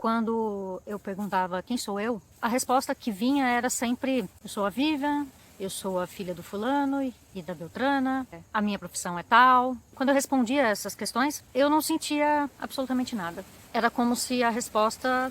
quando eu perguntava quem sou eu, a resposta que vinha era sempre: eu sou a Vivian, eu sou a filha do fulano e da Beltrana, a minha profissão é tal. Quando eu respondia essas questões, eu não sentia absolutamente nada. Era como se a resposta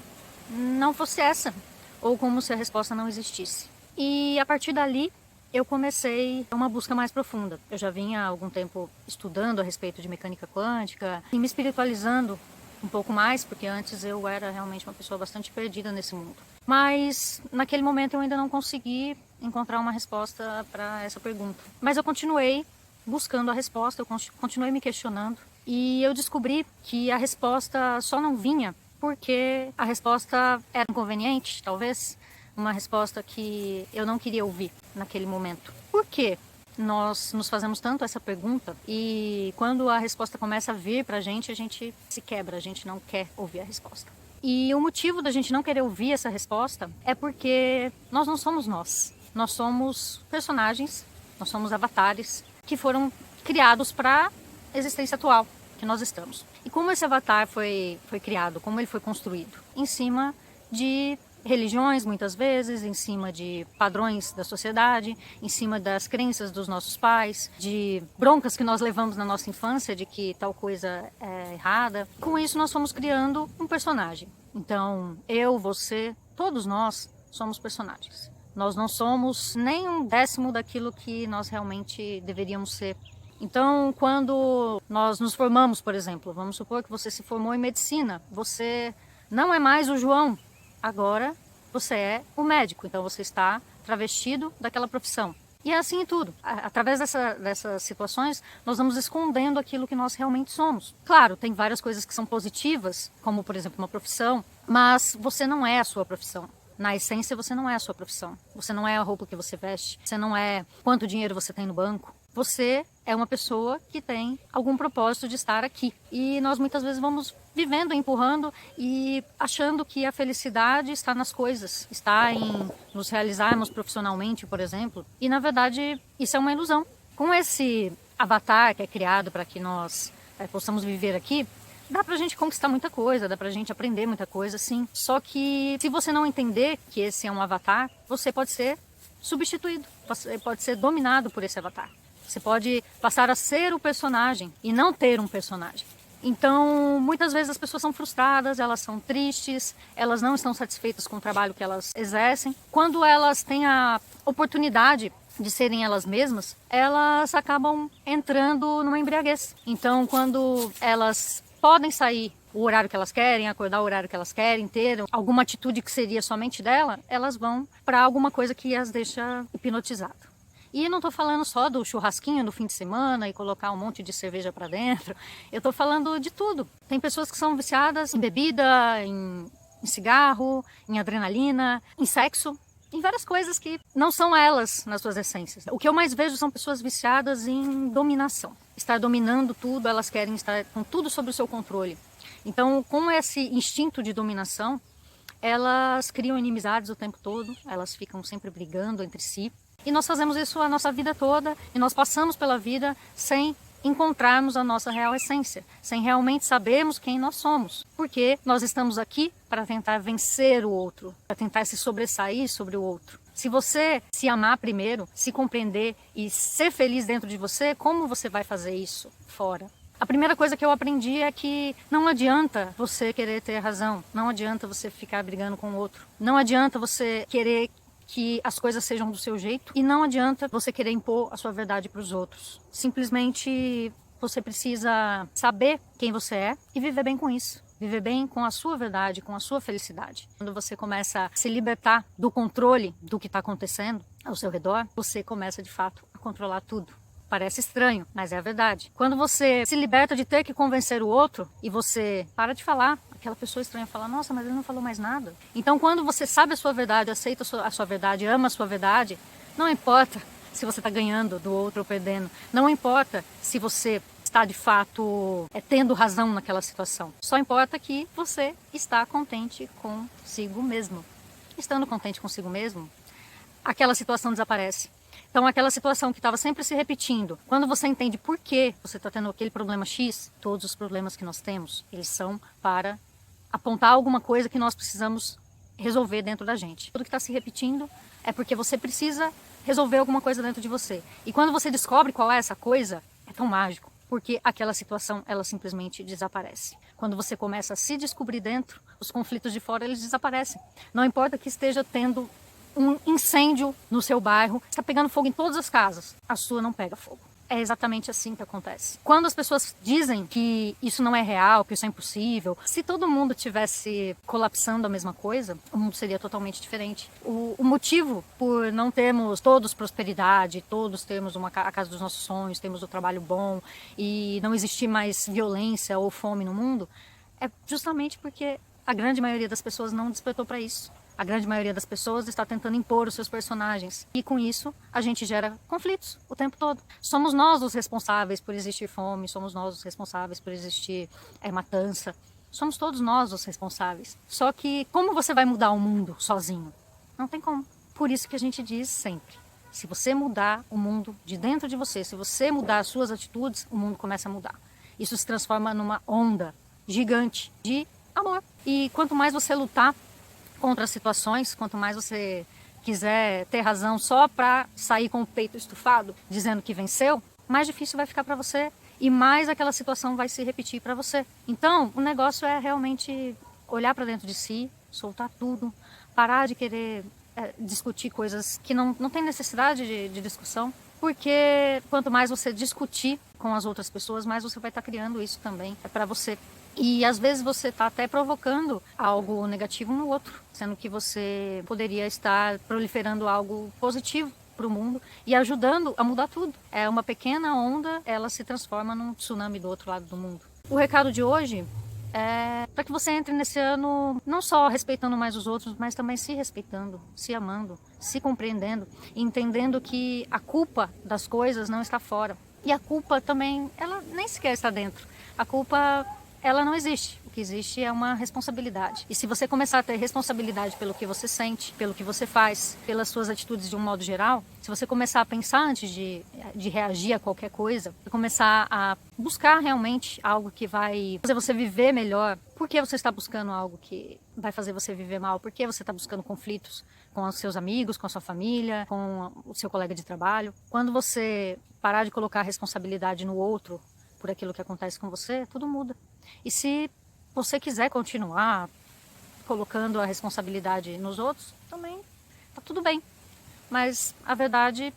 não fosse essa, ou como se a resposta não existisse. E a partir dali, eu comecei uma busca mais profunda. Eu já vinha há algum tempo estudando a respeito de mecânica quântica e me espiritualizando um pouco mais, porque antes eu era realmente uma pessoa bastante perdida nesse mundo. Mas naquele momento eu ainda não consegui encontrar uma resposta para essa pergunta. Mas eu continuei buscando a resposta, eu continuei me questionando e eu descobri que a resposta só não vinha porque a resposta era inconveniente, talvez, uma resposta que eu não queria ouvir naquele momento. Por quê? Nós nos fazemos tanto essa pergunta e quando a resposta começa a vir pra gente, a gente se quebra, a gente não quer ouvir a resposta. E o motivo da gente não querer ouvir essa resposta é porque nós não somos nós. Nós somos personagens, nós somos avatares que foram criados para a existência atual que nós estamos. E como esse avatar foi criado, como ele foi construído? Em cima de religiões, muitas vezes, em cima de padrões da sociedade, em cima das crenças dos nossos pais, de broncas que nós levamos na nossa infância de que tal coisa é errada. Com isso, nós fomos criando um personagem. Então, eu, você, todos nós somos personagens. Nós não somos nem um décimo daquilo que nós realmente deveríamos ser. Então, quando nós nos formamos, por exemplo, vamos supor que você se formou em medicina, você não é mais o João. Agora você é o médico, então você está travestido daquela profissão. E é assim tudo. Através dessas situações, nós vamos escondendo aquilo que nós realmente somos. Claro, tem várias coisas que são positivas, como por exemplo uma profissão, mas você não é a sua profissão. Na essência, você não é a sua profissão. Você não é a roupa que você veste, você não é quanto dinheiro você tem no banco. Você é uma pessoa que tem algum propósito de estar aqui. E nós muitas vezes vamos vivendo, empurrando e achando que a felicidade está nas coisas, está em nos realizarmos profissionalmente, por exemplo. E na verdade, isso é uma ilusão. Com esse avatar que é criado para que nós possamos viver aqui, dá pra gente conquistar muita coisa, dá pra gente aprender muita coisa, sim. Só que se você não entender que esse é um avatar, você pode ser substituído, você pode ser dominado por esse avatar. Você pode passar a ser o personagem e não ter um personagem. Então, muitas vezes as pessoas são frustradas, elas são tristes, elas não estão satisfeitas com o trabalho que elas exercem. Quando elas têm a oportunidade de serem elas mesmas, elas acabam entrando numa embriaguez. Então, quando elas podem sair o horário que elas querem, acordar o horário que elas querem, ter alguma atitude que seria somente dela, elas vão para alguma coisa que as deixa hipnotizadas. E não estou falando só do churrasquinho no fim de semana e colocar um monte de cerveja para dentro. Eu estou falando de tudo. Tem pessoas que são viciadas em bebida, em cigarro, em adrenalina, em sexo, em várias coisas que não são elas nas suas essências. O que eu mais vejo são pessoas viciadas em dominação. Estar dominando tudo, elas querem estar com tudo sob o seu controle. Então, com esse instinto de dominação, elas criam inimizades o tempo todo, elas ficam sempre brigando entre si. E nós fazemos isso a nossa vida toda e nós passamos pela vida sem encontrarmos a nossa real essência, sem realmente sabermos quem nós somos. Porque nós estamos aqui para tentar vencer o outro, para tentar se sobressair sobre o outro. Se você se amar primeiro, se compreender e ser feliz dentro de você, como você vai fazer isso fora? A primeira coisa que eu aprendi é que não adianta você querer ter razão, não adianta você ficar brigando com o outro, não adianta você querer que as coisas sejam do seu jeito e não adianta você querer impor a sua verdade para os outros. Simplesmente você precisa saber quem você é e viver bem com isso. Viver bem com a sua verdade, com a sua felicidade. Quando você começa a se libertar do controle do que está acontecendo ao seu redor, você começa de fato a controlar tudo. Parece estranho, mas é a verdade. Quando você se liberta de ter que convencer o outro e você para de falar, aquela pessoa estranha fala: nossa, mas ele não falou mais nada. Então, quando você sabe a sua verdade, aceita a sua verdade, ama a sua verdade, não importa se você está ganhando do outro ou perdendo. Não importa se você está de fato tendo razão naquela situação. Só importa que você está contente consigo mesmo. Estando contente consigo mesmo, aquela situação desaparece. Então, aquela situação que estava sempre se repetindo, quando você entende por que você está tendo aquele problema X, todos os problemas que nós temos, eles são para apontar alguma coisa que nós precisamos resolver dentro da gente. Tudo que está se repetindo é porque você precisa resolver alguma coisa dentro de você. E quando você descobre qual é essa coisa, é tão mágico, porque aquela situação, ela simplesmente desaparece. Quando você começa a se descobrir dentro, os conflitos de fora, eles desaparecem. Não importa que esteja tendo um incêndio no seu bairro, está pegando fogo em todas as casas, a sua não pega fogo. É exatamente assim que acontece. Quando as pessoas dizem que isso não é real, que isso é impossível, se todo mundo tivesse colapsando a mesma coisa, o mundo seria totalmente diferente. O motivo por não termos todos prosperidade, todos termos a casa dos nossos sonhos, termos o trabalho bom e não existir mais violência ou fome no mundo, é justamente porque a grande maioria das pessoas não despertou para isso. A grande maioria das pessoas está tentando impor os seus personagens. E com isso, a gente gera conflitos o tempo todo. Somos nós os responsáveis por existir fome, somos nós os responsáveis por existir matança. Somos todos nós os responsáveis. Só que como você vai mudar o mundo sozinho? Não tem como. Por isso que a gente diz sempre, se você mudar o mundo de dentro de você, se você mudar as suas atitudes, o mundo começa a mudar. Isso se transforma numa onda gigante de amor. E quanto mais você lutar contra as situações, quanto mais você quiser ter razão só para sair com o peito estufado, dizendo que venceu, mais difícil vai ficar para você e mais aquela situação vai se repetir para você. Então, o negócio é realmente olhar para dentro de si, soltar tudo, parar de querer discutir coisas que não tem necessidade de discussão, porque quanto mais você discutir com as outras pessoas, mais você vai estar criando isso também para você. E às vezes você está até provocando algo negativo no outro, sendo que você poderia estar proliferando algo positivo para o mundo e ajudando a mudar tudo. É uma pequena onda, ela se transforma num tsunami do outro lado do mundo. O recado de hoje é para que você entre nesse ano não só respeitando mais os outros, mas também se respeitando, se amando, se compreendendo e entendendo que a culpa das coisas não está fora. E a culpa também, ela nem sequer está dentro. A culpa, ela não existe. O que existe é uma responsabilidade. E se você começar a ter responsabilidade pelo que você sente, pelo que você faz, pelas suas atitudes de um modo geral, se você começar a pensar antes de reagir a qualquer coisa, começar a buscar realmente algo que vai fazer você viver melhor, por que você está buscando algo que vai fazer você viver mal? Por que você está buscando conflitos com os seus amigos, com a sua família, com o seu colega de trabalho? Quando você parar de colocar a responsabilidade no outro por aquilo que acontece com você, tudo muda. E se você quiser continuar colocando a responsabilidade nos outros, também tá tudo bem. Mas a verdade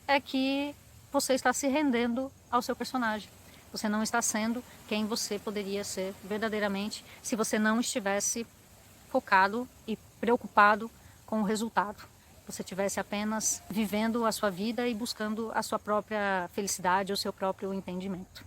é que você está se rendendo ao seu personagem. Você não está sendo quem você poderia ser verdadeiramente se você não estivesse focado e preocupado com o resultado. Você estivesse apenas vivendo a sua vida e buscando a sua própria felicidade, o seu próprio entendimento.